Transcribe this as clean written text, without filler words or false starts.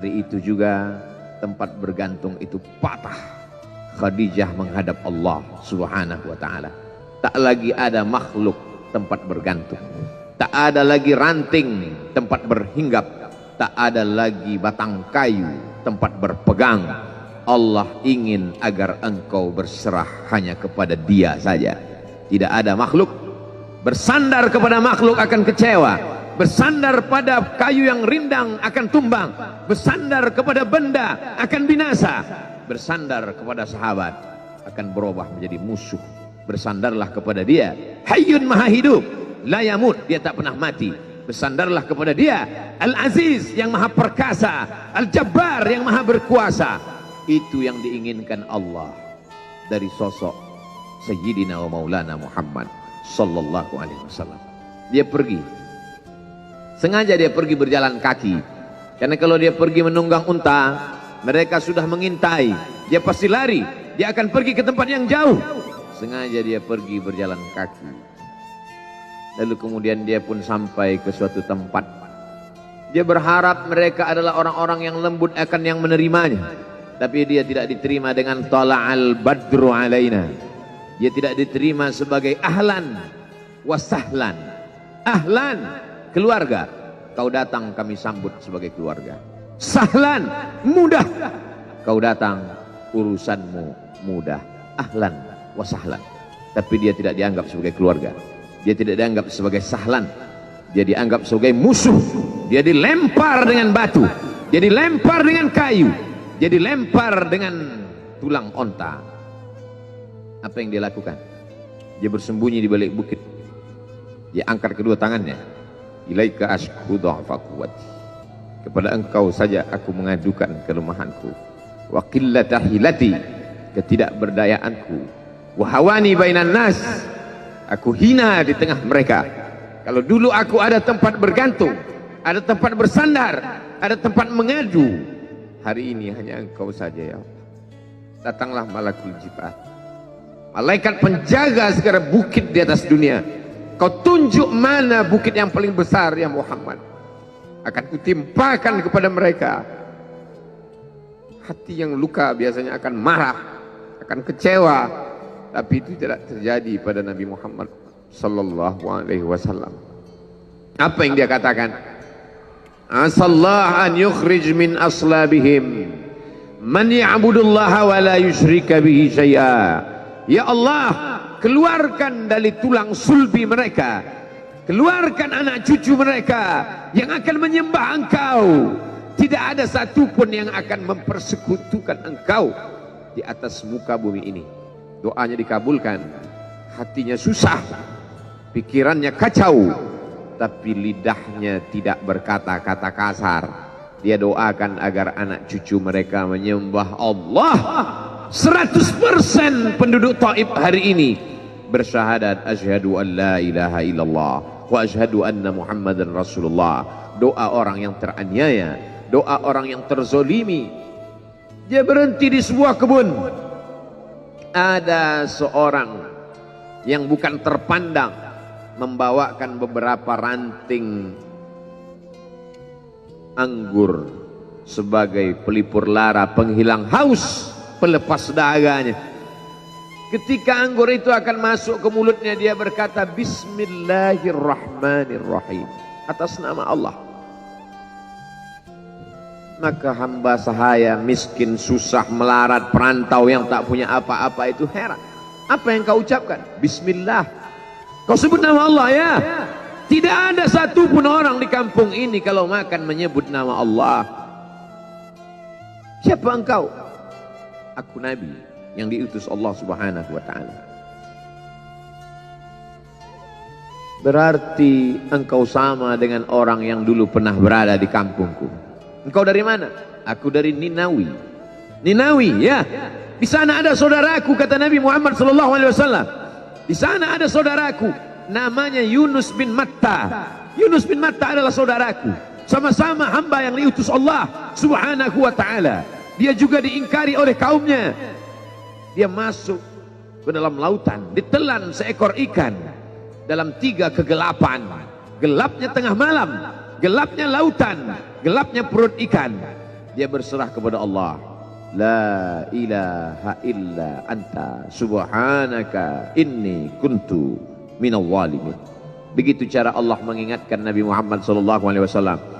Hari itu juga tempat bergantung itu patah. Khadijah menghadap Allah Subhanahu wa ta'ala. Tak lagi ada makhluk tempat bergantung. Tak ada lagi ranting tempat berhinggap. Tak ada lagi batang kayu tempat berpegang. Allah ingin agar engkau berserah hanya kepada Dia saja. Tidak ada makhluk. Bersandar kepada makhluk akan kecewa. Bersandar pada kayu yang rindang akan tumbang. Bersandar kepada benda akan binasa. Bersandar kepada sahabat akan berubah menjadi musuh. Bersandarlah kepada Dia, Hayyun Maha Hidup, la yamut, Dia tak pernah mati. Bersandarlah kepada Dia, Al-Aziz yang Maha Perkasa, Al-Jabbar yang Maha Berkuasa. Itu yang diinginkan Allah dari sosok Sayyidina wa Maulana Muhammad sallallahu alaihi wasallam. Dia pergi, sengaja dia pergi berjalan kaki, karena kalau dia pergi menunggang unta, mereka sudah mengintai, dia pasti lari, dia akan pergi ke tempat yang jauh. Sengaja dia pergi berjalan kaki. Lalu kemudian dia pun sampai ke suatu tempat. Dia berharap mereka adalah orang-orang yang lembut akan yang menerimanya. Tapi dia tidak diterima dengan tala'al badru alaina. Dia tidak diterima sebagai ahlan wasahlan. Ahlan, keluarga. Kau datang kami sambut sebagai keluarga. Sahlan, mudah. Kau datang urusanmu mudah. Ahlan wasahlan. Tapi dia tidak dianggap sebagai keluarga. Dia tidak dianggap sebagai sahlan. Dia dianggap sebagai musuh. Dia dilempar dengan batu. Dia dilempar dengan kayu. Dia dilempar dengan tulang onta. Apa yang dia lakukan? Dia bersembunyi di balik bukit. Dia angkat kedua tangannya. Ilaika ashku dha'fa quwwati. Kepada engkau saja aku mengadukan kelemahanku. Wa qillata hilati, ketidakberdayaanku. Wa hawani bainan nas, aku hina di tengah mereka. Kalau dulu aku ada tempat bergantung, ada tempat bersandar, ada tempat mengadu, hari ini hanya engkau saja ya Allah. Datanglah malakul jibal, malaikat penjaga segala bukit di atas dunia. Kau tunjuk mana bukit yang paling besar ya Muhammad, akan kutimpakan kepada mereka. Hati yang luka biasanya akan marah, akan kecewa, tapi itu tidak terjadi pada Nabi Muhammad sallallahu alaihi wasallam. Apa yang dia katakan? Asallah an yukhrij min aslabihim man ya'budullaha wa la yusyrika bihi syai'a. Ya Allah, keluarkan dari tulang sulbi mereka, keluarkan anak cucu mereka yang akan menyembah engkau. Tidak ada satupun yang akan mempersekutukan engkau di atas muka bumi ini. Doanya dikabulkan, hatinya susah, pikirannya kacau, tapi lidahnya tidak berkata-kata kasar. Dia doakan agar anak cucu mereka menyembah Allah. 100% penduduk Taif hari ini bersyahadat asyhadu an la ilaha illallah wa asyhadu anna Muhammadan Rasulullah. Doa orang yang teraniaya, doa orang yang terzolimi. Dia berhenti di sebuah kebun. Ada seorang yang bukan terpandang membawakan beberapa ranting anggur sebagai pelipur lara, penghilang haus, pelepas dahaganya. Ketika anggur itu akan masuk ke mulutnya, dia berkata Bismillahirrahmanirrahim, atas nama Allah. Maka hamba sahaya miskin, susah, melarat, perantau yang tak punya apa-apa itu heran. Apa yang kau ucapkan? Bismillah. Kau sebut nama Allah ya. Tidak ada satupun orang di kampung ini kalau makan menyebut nama Allah. Siapa engkau? Aku Nabi yang diutus Allah Subhanahu wa ta'ala. Berarti engkau sama dengan orang yang dulu pernah berada di kampungku. Engkau dari mana? Aku dari Ninawi. Ninawi ya. Di sana ada saudaraku, kata Nabi Muhammad SAW. Di sana ada saudaraku, namanya Yunus bin Matta. Yunus bin Matta adalah saudaraku. Sama-sama hamba yang diutus Allah Subhanahu wa ta'ala. Dia juga diingkari oleh kaumnya. Dia masuk ke dalam lautan, ditelan seekor ikan dalam 3 kegelapan. Gelapnya tengah malam, gelapnya lautan, gelapnya perut ikan. dia berserah kepada Allah. La ilaha illa anta subhanaka inni kuntu minal zalimin. Begitu cara Allah mengingatkan Nabi Muhammad SAW.